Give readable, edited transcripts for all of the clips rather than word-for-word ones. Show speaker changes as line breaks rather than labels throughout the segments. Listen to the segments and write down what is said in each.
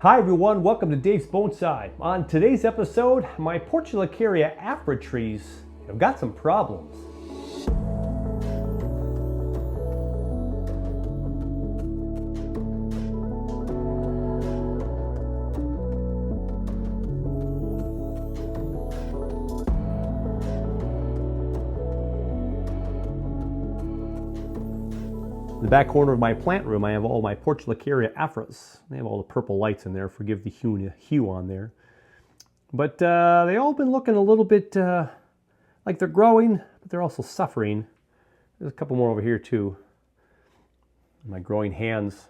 Hi everyone, welcome to Dave's Bonsai. On today's episode, my Portulacaria Afra trees have got some problems. In the back corner of my plant room, I have all my Portulacaria Afras. They have all the purple lights in there. Forgive the hue on there. But they all been looking a little bit like they're growing, but they're also suffering. There's a couple more over here too. My growing hands,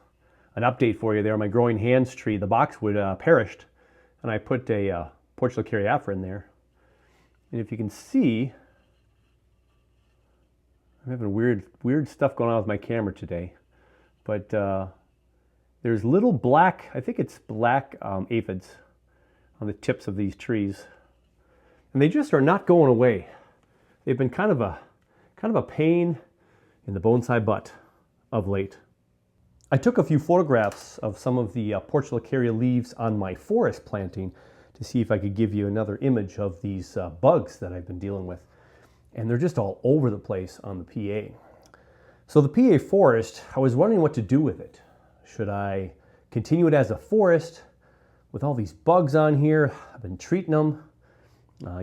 an update for you there. My growing hands tree, the boxwood perished, and I put a Portulacaria Afra in there. And if you can see, I'm having weird stuff going on with my camera today, but there's little black, I think it's black aphids on the tips of these trees, and they just are not going away. They've been kind of a pain in the bonsai butt of late. I took a few photographs of some of the Portulacaria leaves on my forest planting to see if I could give you another image of these bugs that I've been dealing with. And they're just all over the place on the PA. So the PA forest, I was wondering what to do with it. Should I continue it as a forest with all these bugs on here? I've been treating them,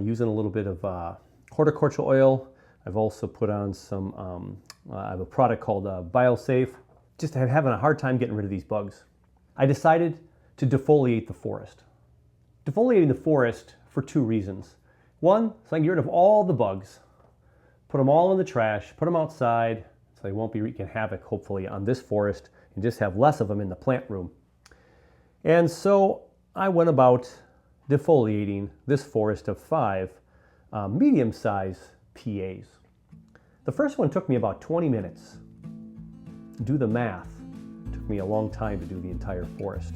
using a little bit of horticultural oil. I've also put on some, I have a product called BioSafe. Just having a hard time getting rid of these bugs. I decided to defoliate the forest. Defoliating the forest for two reasons. One, so I can get rid of all the bugs. Put them all in the trash, put them outside, so they won't be wreaking havoc, hopefully, on this forest, and just have less of them in the plant room. And so I went about defoliating this forest of 5 medium-sized PAs. The first one took me about 20 minutes. Do the math. It took me a long time to do the entire forest.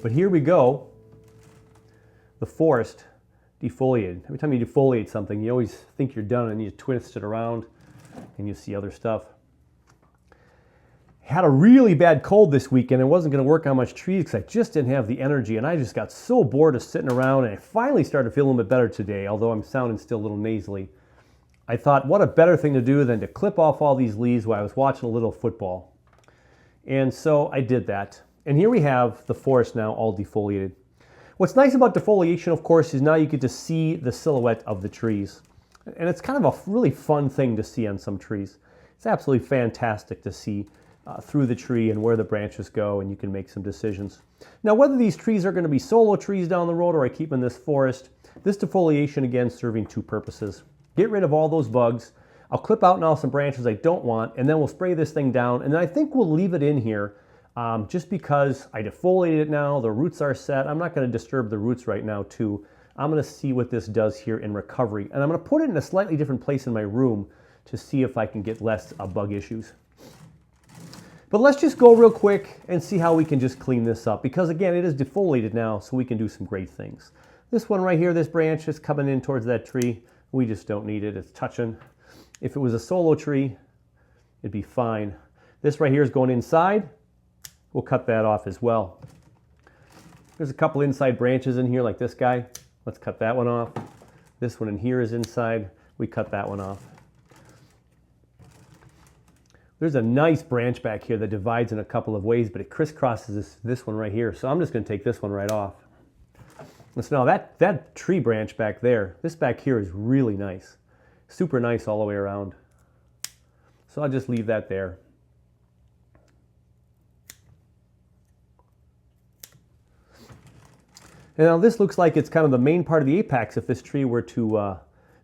But here we go, the forest defoliated. Every time you defoliate something, you always think you're done and you twist it around and you see other stuff. Had a really bad cold this weekend. I wasn't going to work on much trees because I just didn't have the energy, and I just got so bored of sitting around, and I finally started feeling a bit better today, although I'm sounding still a little nasally. I thought, what a better thing to do than to clip off all these leaves while I was watching a little football. And so I did that. And here we have the forest now all defoliated. What's nice about defoliation, of course, is now you get to see the silhouette of the trees. And it's kind of a really fun thing to see on some trees. It's absolutely fantastic to see through the tree and where the branches go, and you can make some decisions. Now, whether these trees are going to be solo trees down the road or I keep in this forest, this defoliation, again, serving two purposes. Get rid of all those bugs. I'll clip out now some branches I don't want, and then we'll spray this thing down, and then I think we'll leave it in here just because I defoliated it now, the roots are set. I'm not going to disturb the roots right now too I'm going to see what this does here in recovery. And I'm going to put it in a slightly different place in my room to see if I can get less bug issues. But let's just go real quick and see how we can just clean this up, because again, it is defoliated now, so we can do some great things. This one right here, this branch is coming in towards that tree. We just don't need it. It's touching. If it was a solo tree, it'd be fine. This right here is going inside. We'll cut that off as well. There's a couple inside branches in here like this guy. Let's cut that one off. This one in here is inside. We cut that one off. There's a nice branch back here that divides in a couple of ways, but it crisscrosses this one right here. So I'm just going to take this one right off. So now that tree branch back there, this back here is really nice. Super nice all the way around. So I'll just leave that there. And now this looks like it's kind of the main part of the apex if this tree were to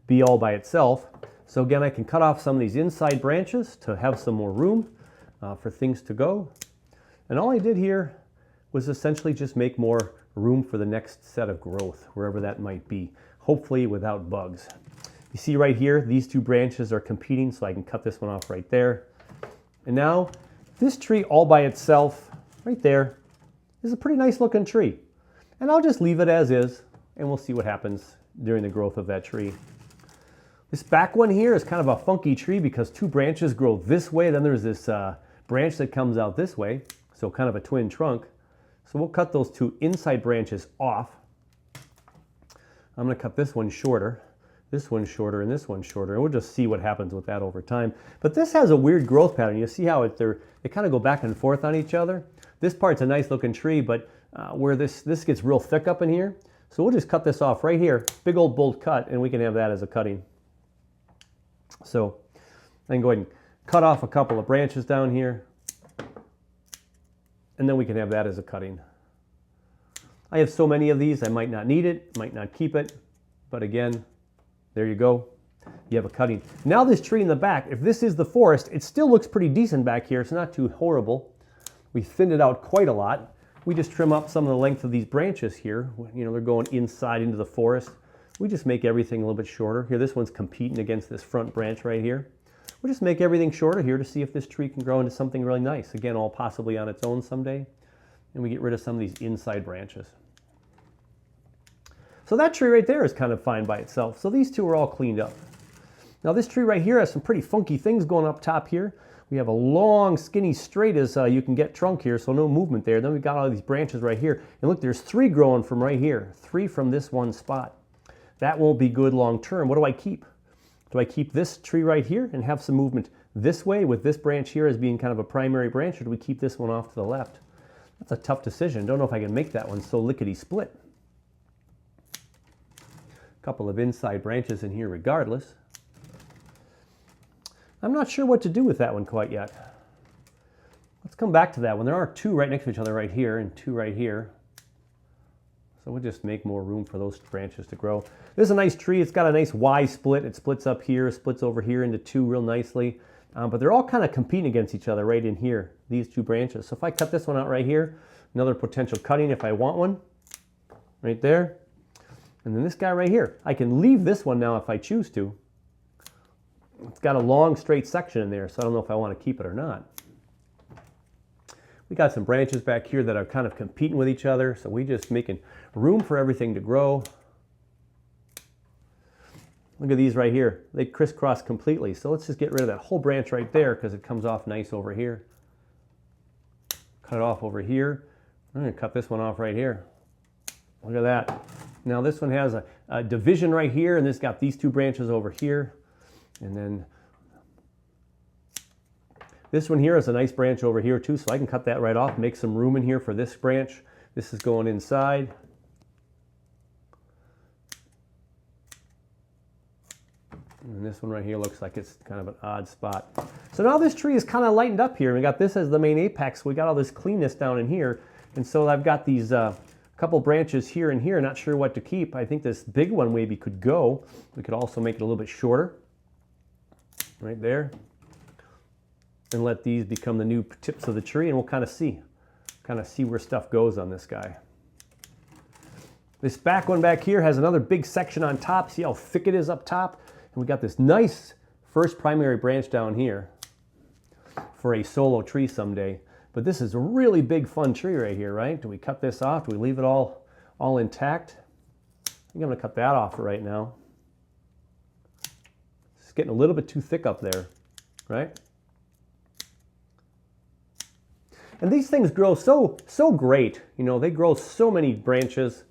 be all by itself. So again, I can cut off some of these inside branches to have some more room for things to go. And all I did here was essentially just make more room for the next set of growth, wherever that might be, hopefully without bugs. You see right here, these two branches are competing, so I can cut this one off right there. And now, this tree all by itself, right there, is a pretty nice looking tree. And I'll just leave it as is, and we'll see what happens during the growth of that tree. This back one here is kind of a funky tree because two branches grow this way, then there's this branch that comes out this way, so kind of a twin trunk. So we'll cut those two inside branches off. I'm going to cut this one shorter, and this one shorter, and we'll just see what happens with that over time. But this has a weird growth pattern. You see how they kind of go back and forth on each other. This part's a nice looking tree, but where this gets real thick up in here, so we'll just cut this off right here, big old bolt cut, and we can have that as a cutting. So I can go ahead and cut off a couple of branches down here, and then we can have that as a cutting. I have so many of these, I might not need it, might not keep it, but again, there you go. You have a cutting. Now this tree in the back, if this is the forest, it still looks pretty decent back here. It's not too horrible. We thinned it out quite a lot. We just trim up some of the length of these branches here. You know, they're going inside into the forest. We just make everything a little bit shorter. Here, this one's competing against this front branch right here. We'll just make everything shorter here to see if this tree can grow into something really nice. Again, all possibly on its own someday. And we get rid of some of these inside branches. So that tree right there is kind of fine by itself. So these two are all cleaned up. Now this tree right here has some pretty funky things going up top here. We have a long, skinny, straight as you can get trunk here, so no movement there. Then we've got all these branches right here. And look, there's three growing from right here. Three from this one spot. That won't be good long term. What do I keep? Do I keep this tree right here and have some movement this way with this branch here as being kind of a primary branch, or do we keep this one off to the left? That's a tough decision. Don't know if I can make that one so lickety split. A couple of inside branches in here regardless. I'm not sure what to do with that one quite yet. Let's come back to that one. There are two right next to each other right here and two right here. So we'll just make more room for those branches to grow. This is a nice tree. It's got a nice Y split. It splits up here, splits over here into two real nicely. But they're all kind of competing against each other right in here, these two branches. So if I cut this one out right here, another potential cutting if I want one, right there. And then this guy right here. I can leave this one now if I choose to. It's got a long straight section in there, so I don't know if I want to keep it or not. We got some branches back here that are kind of competing with each other, so we just making room for everything to grow. Look at these right here. They crisscross completely, so let's just get rid of that whole branch right there because it comes off nice over here. Cut it off over here. I'm going to cut this one off right here. Look at that. Now this one has a division right here, and this got these two branches over here. And then this one here is a nice branch over here too, so I can cut that right off, make some room in here for this branch. This is going inside. And this one right here looks like it's kind of an odd spot. So now this tree is kind of lightened up here. We got this as the main apex. We got all this cleanness down in here. And so I've got these couple branches here and here, not sure what to keep. I think this big one maybe could go. We could also make it a little bit shorter. Right there, and let these become the new tips of the tree, and we'll kind of see where stuff goes on this guy. This back one back here has another big section on top. See how thick it is up top? And we got this nice first primary branch down here for a solo tree someday. But this is a really big fun tree right here, right? Do we cut this off? Do we leave it all intact? I think I'm gonna cut that off right now. It's getting a little bit too thick up there, right? And these things grow so great. You know, they grow so many branches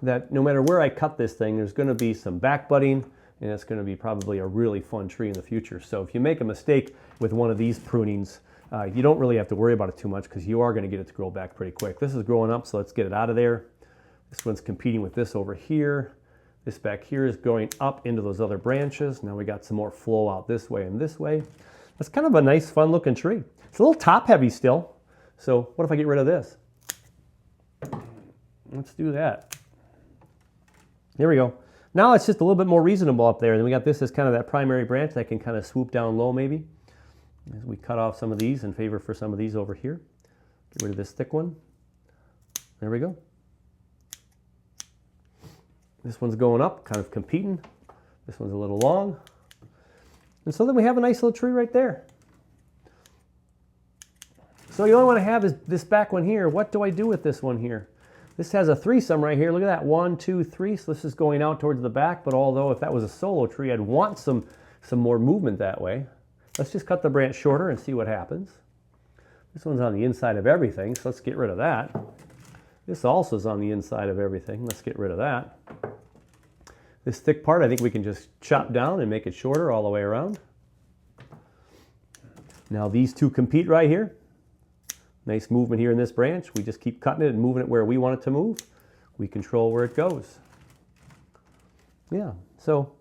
that no matter where I cut this thing, there's gonna be some back budding, and it's gonna be probably a really fun tree in the future. So if you make a mistake with one of these prunings, you don't really have to worry about it too much because you are gonna get it to grow back pretty quick. This is growing up, so let's get it out of there. This one's competing with this over here. This back here is going up into those other branches. Now we got some more flow out this way and this way. That's kind of a nice, fun looking tree. It's a little top heavy still. So what if I get rid of this? Let's do that. There we go. Now it's just a little bit more reasonable up there. And then we got this as kind of that primary branch that can kind of swoop down low maybe. As we cut off some of these in favor for some of these over here. Get rid of this thick one. There we go. This one's going up, kind of competing. This one's a little long. And so then we have a nice little tree right there. So you only want to have is this back one here. What do I do with this one here? This has a threesome right here. Look at that, 1, 2, 3. So this is going out towards the back, but although if that was a solo tree, I'd want some more movement that way. Let's just cut the branch shorter and see what happens. This one's on the inside of everything, so let's get rid of that. This also is on the inside of everything. Let's get rid of that. This thick part, I think we can just chop down and make it shorter all the way around. Now these two compete right here. Nice movement here in this branch. We just keep cutting it and moving it where we want it to move. We control where it goes. Yeah, so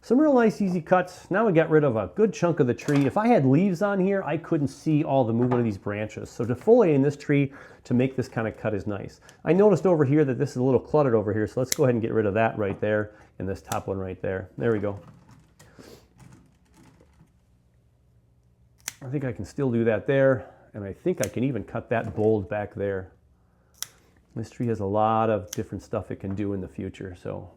some real nice easy cuts. Now we got rid of a good chunk of the tree. If I had leaves on here, I couldn't see all the movement of these branches. So defoliating this tree to make this kind of cut is nice. I noticed over here that this is a little cluttered over here, so let's go ahead and get rid of that right there and this top one right there. There we go. I think I can still do that there. And I think I can even cut that bold back there. This tree has a lot of different stuff it can do in the future, so.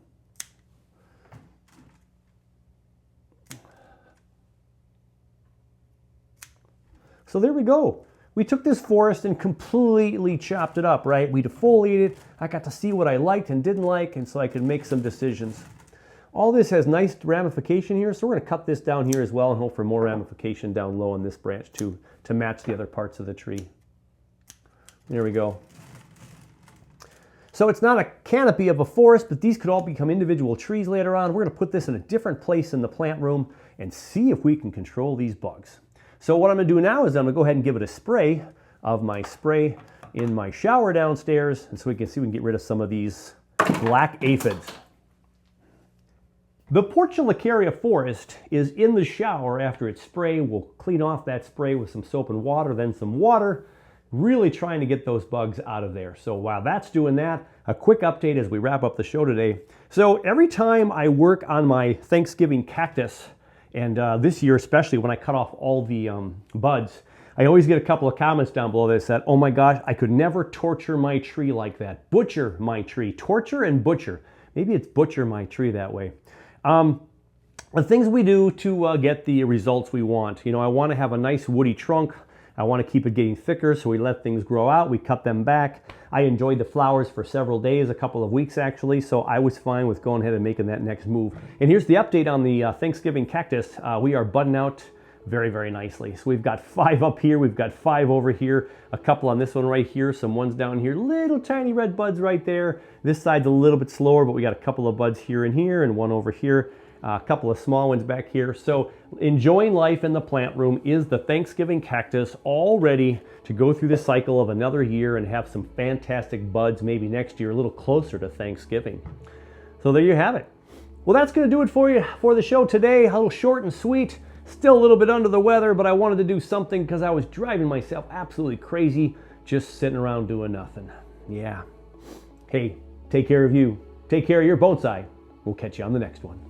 So there we go. We took this forest and completely chopped it up, right? We defoliated. I got to see what I liked and didn't like, and so I could make some decisions. All this has nice ramification here, so we're going to cut this down here as well and hope for more ramification down low on this branch too, to match the other parts of the tree. There we go. So it's not a canopy of a forest, but these could all become individual trees later on. We're going to put this in a different place in the plant room and see if we can control these bugs. So what I'm going to do now is I'm going to go ahead and give it a spray of my spray in my shower downstairs, and so we can see we can get rid of some of these black aphids. The Portulacaria forest is in the shower after it's sprayed. We'll clean off that spray with some soap and water, then some water, really trying to get those bugs out of there. So while that's doing that, a quick update as we wrap up the show today. So every time I work on my Thanksgiving cactus, and this year especially when I cut off all the buds, I always get a couple of comments down below that said, oh my gosh, I could never torture my tree like that. Butcher my tree. Torture and butcher. Maybe it's butcher my tree that way. The things we do to get the results we want. You know, I want to have a nice woody trunk. I want to keep it getting thicker, so we let things grow out. We cut them back. I enjoyed the flowers for several days, a couple of weeks actually, so I was fine with going ahead and making that next move. And here's the update on the Thanksgiving cactus. We are budding out very, very nicely. So we've got 5 up here, we've got 5 over here, a couple on this one right here, some ones down here, little tiny red buds right there. This side's a little bit slower, but we got a couple of buds here and here and one over here. A couple of small ones back here. So enjoying life in the plant room is the Thanksgiving cactus, all ready to go through the cycle of another year and have some fantastic buds maybe next year, a little closer to Thanksgiving. So there you have it. Well, that's going to do it for you for the show today. A little short and sweet. Still a little bit under the weather, but I wanted to do something because I was driving myself absolutely crazy just sitting around doing nothing. Yeah. Hey, take care of you. Take care of your bonsai. We'll catch you on the next one.